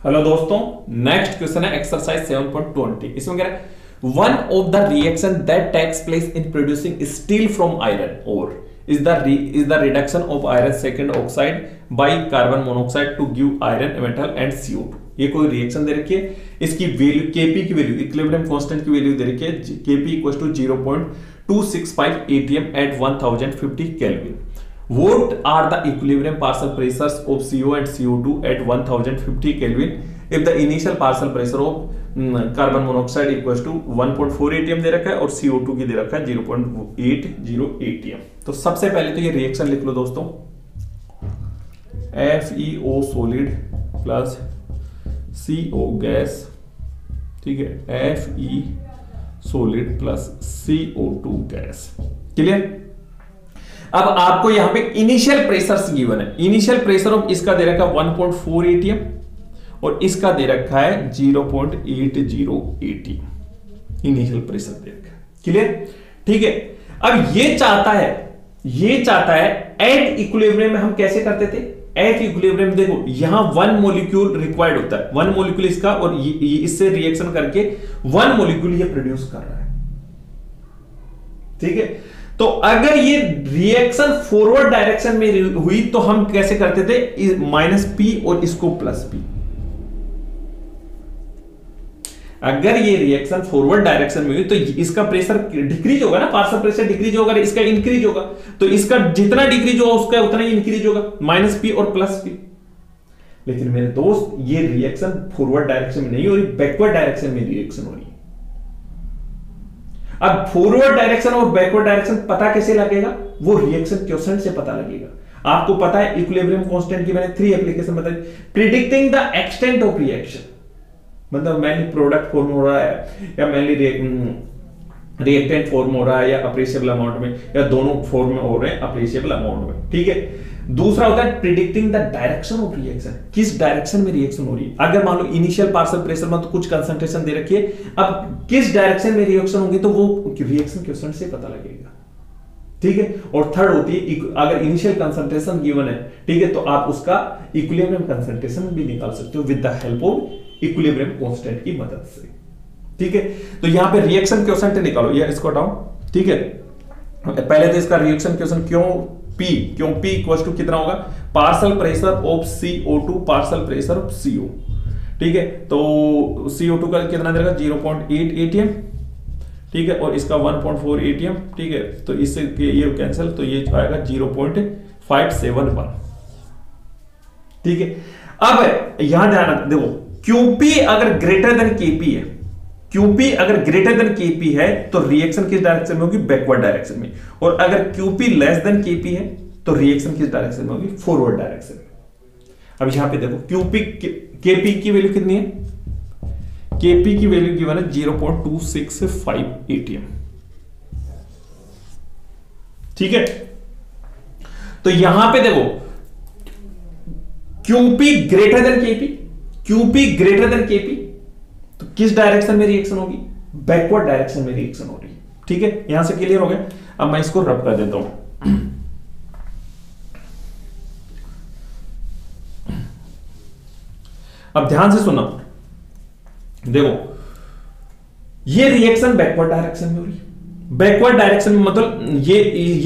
Hello दोस्तों, next question है exercise 7.20। इसमें कह रहा है one of the reaction that takes place in producing steel from iron और is the reduction of iron second oxide by carbon monoxide to give iron metal and CO2। ये कोई reaction दे रखी है, इसकी वैल्यू Kp की value equilibrium constant की value दे रखी है Kp equal to 0.265 atm at 1050 kelvin. What are the equilibrium partial pressures of CO and CO2 at 1050 Kelvin if the initial partial pressure of carbon monoxide equals to 1.4 atm दे रखा है और CO2 की दे रखा है 0.80 atm। तो सबसे पहले तो ये रिएक्शन लिख लो दोस्तों, FeO solid plus CO gas, ठीक है, Fe solid plus CO2 gas. Clear? अब आपको यहां पे इनिशियल प्रेशर गिवन है, इनिशियल प्रेशर ऑफ इसका दे रखा है 1.4 atm और इसका दे रखा है 0.80 atm, इनिशियल प्रेशर दे रखा है। क्लियर? ठीक है। अब ये चाहता है एट इक्विलिब्रियम में हम कैसे करते थे, एट इक्विलिब्रियम देखो यहां वन मॉलिक्यूल रिक्वायर्ड होता है, वन मॉलिक्यूल इसका और इससे रिएक्शन करके वन मॉलिक्यूल ये प्रोड्यूस कर रहा है। ठीक है, तो अगर ये रिएक्शन फॉरवर्ड डायरेक्शन में हुई तो हम कैसे करते थे, -P और इसको +P। अगर ये रिएक्शन फॉरवर्ड डायरेक्शन में हुई तो इसका प्रेशर डिक्रीज होगा ना, पार्शियल प्रेशर डिक्रीज होगा, इसका इंक्रीज होगा, तो इसका जितना डिक्रीज होगा उसका उतना ही इंक्रीज होगा, -P और +P। लेकिन मेरे दोस्त ये रिएक्शन फॉरवर्ड डायरेक्शन में नहीं हो रही, बैकवर्ड डायरेक्शन में रिएक्शन हो रही है। अब फॉरवर्ड डायरेक्शन और बैकवर्ड डायरेक्शन पता कैसे लगेगा, वो रिएक्शन क्वोशेंट से पता लगेगा। आपको पता है इक्विलिब्रियम कांस्टेंट की मैंने 3 एप्लीकेशन बताई। Predicting the extent of reaction, मतलब मैंने प्रोडक्ट फॉर्म हो रहा है या मैंने रिएक्टेंट फॉर्म हो रहा है या अप्रिशिएबल अमाउंट में, या दोनों फॉर्म में हो रहे हैं अप्रिशिएबल अमाउंट में। ठीक है। दूसरा होता है predicting the direction of reaction, किस डायरेक्शन में रिएक्शन हो रही है। अगर मान लो इनिशियल पार्शियल प्रेशर में तो कुछ कंसंट्रेशन दे रखी है, अब किस डायरेक्शन में रिएक्शन होगी तो वो रिएक्शन क्वोशेंट से पता लगेगा। ठीक है। और थर्ड होती है अगर इनिशियल कंसंट्रेशन गिवन है, ठीक है, तो आप उसका इक्विलिब्रियम कंसंट्रेशन भी निकाल सकते हो with the help of equilibrium constant की मदद से। ठीक है, तो यहां पे रिएक्शन क्वोशेंट निकालो, या इसको हटाओ। ठीक है, पहले तो इसका रिएक्शन क्वोशेंट क्यों P इक्वल टू कितना होगा, partial pressure of CO2 partial pressure of CO। ठीक है, तो CO2 का कितना देगा 0.8 atm, ठीक है, और इसका 1.4 atm। ठीक है, तो इससे ये कैंसिल, तो ये आएगा 0.571। ठीक है। अब यहां ध्यान रख, देखो QP अगर ग्रेटर देन KP है, QP अगर ग्रेटर देन KP है तो रिएक्शन किस डायरेक्शन में होगी, बैकवर्ड डायरेक्शन में। और अगर QP लेस देन KP है तो रिएक्शन किस डायरेक्शन में होगी, फॉरवर्ड डायरेक्शन में। अब यहां पे देखो KP की वैल्यू कितनी है, KP की वैल्यू गिवन है 0.265 atm। ठीक है, तो यहां पे देखो QP ग्रेटर देन KP, तो किस डायरेक्शन में रिएक्शन होगी, बैकवर्ड डायरेक्शन में रिएक्शन हो रही है। ठीक है, यहां से क्लियर हो गया। अब मैं इसको रब कर देता हूं। अब ध्यान से सुनो, देखो ये रिएक्शन बैकवर्ड डायरेक्शन में हो रही है, बैकवर्ड डायरेक्शन में मतलब ये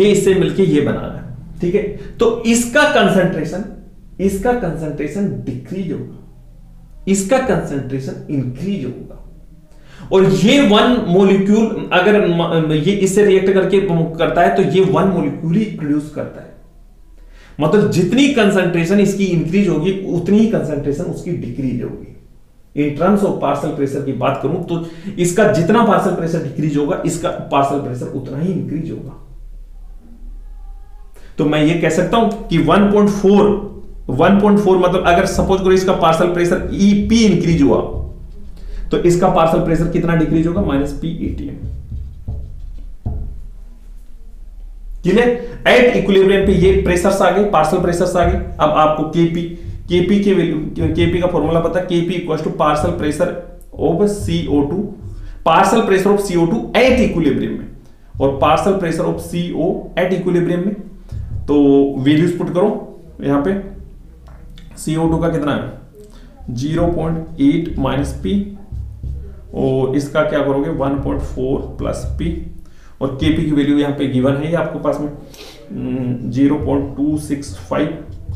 इससे मिलके ये बना रहा है। ठीक है, तो इसका कंसंट्रेशन डिक्रीज होगा, इसका कंसंट्रेशन इंक्रीज होगा, और ये वन मॉलिक्यूल अगर ये इससे रिएक्ट करके करता है तो ये वन मॉलिक्यूल ही प्रोड्यूस करता है। मतलब जितनी कंसंट्रेशन इसकी इंक्रीज होगी उतनी ही कंसंट्रेशन उसकी डिक्रीज होगी। In terms of partial pressure की बात करूं तो इसका जितना पार्शियल प्रेशर डिक्रीज होगा, इसका पार्शियल प्रेशर उतना ही इंक्रीज होगा। तो मैं ये कह सकता हूं कि 1.4 मतलब अगर सपोज करो इसका पार्शियल प्रेशर P इंक्रीज हुआ तो इसका पार्शियल प्रेशर कितना डिक्रीज होगा, -P atm। Clear? At equilibrium पे ये प्रेशर्स आ गए, पार्शियल प्रेशर्स आ गए। अब आपको KP की वैल्यू, KP का फॉर्मूला पता है, KP equal to partial pressure of CO2, partial pressure of CO2 at equilibrium में, और partial pressure of CO at equilibrium में। तो वैल्यूज पुट करो यहां पे, CO2 का कितना है 0.8 माइनस पी, और इसका क्या करोगे 1.4 प्लस पी, और केपी की वैल्यू यहाँ पे गिवन है आपके पास में 0.265,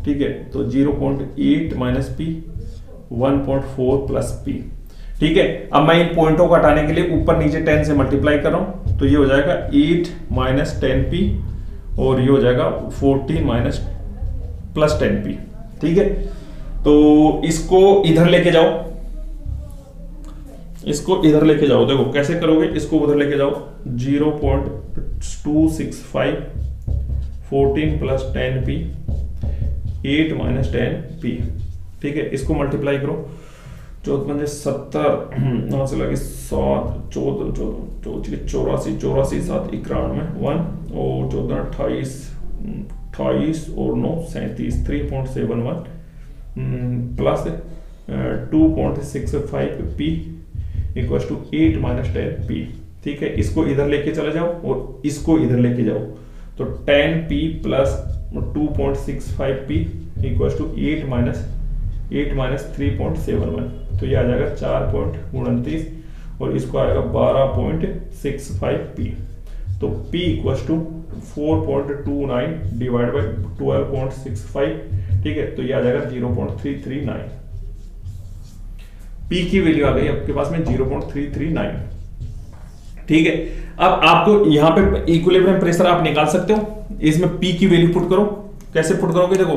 ठीक है। तो 0.8 माइनस पी 1.4 प्लस पी, ठीक है। अब मैं इन पॉइंटों को हटाने के लिए ऊपर नीचे 10 से मल्टीप्लाई कर रहा हूं, तो ये हो जाएगा 8 माइनस 10p, और ये हो जाएगा 14 माइनस प्लस 10p, ठीक है। तो इसको इधर लेके जाओ, इसको इधर लेके जाओ, देखो कैसे करोगे, इसको उधर लेके जाओ, 0.265 14 प्लस 10p 8 माइनस 10p, ठीक है। इसको मल्टीप्लाई करो, 14 70, यहां से लगे 7 14 84 84 7 91 1, और 14 28 और 9 37 3.71 plus 2.65p equals to 8 minus 10p, ठीक है। इसको इधर लेके चले जाओ और इसको इधर लेके जाओ, तो 10p plus 2.65p equals to 8 minus 3.71, तो ये आ जाएगा 4.29, और इसको आएगा 12.65p, तो p equals to 4.29 divide by 12.65, ठीक है। तो ये आ जाएगा 0.339, p की वैल्यू आ गई आपके पास में 0.339, ठीक है। अब आपको यहां पे इक्विलिब्रियम प्रेशर आप निकाल सकते हो, इसमें p की वैल्यू पुट करो। कैसे पुट करोगे, देखो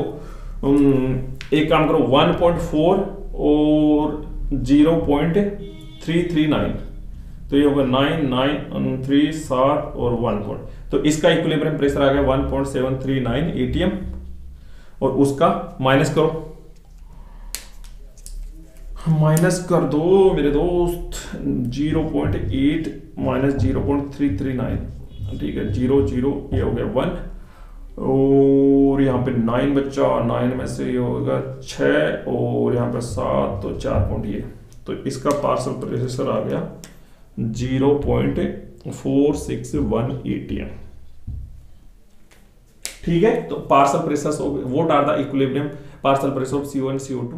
एक काम करो, 1.4 और 0.339, तो ये होगा 9 9 3 7 और 1 पॉइंट, तो इसका इक्विलिब्रियम प्रेशर आ गया 1.739 atm, और उसका माइनस करो, माइनस कर दो मेरे दोस्त, 0.8 माइनस 0.339, ठीक है, 0 0, ये हो गया 1, और यहाँ पे 9 बच्चा, 9 में से ये होगा 6, और यहाँ पे 7, तो 4 पॉइंट, ये तो इसका पार्शियल प्रेशर आ गया 0.461 atm, ठीक है। तो partial pressure, what are the equilibrium partial pressure of CO and CO2?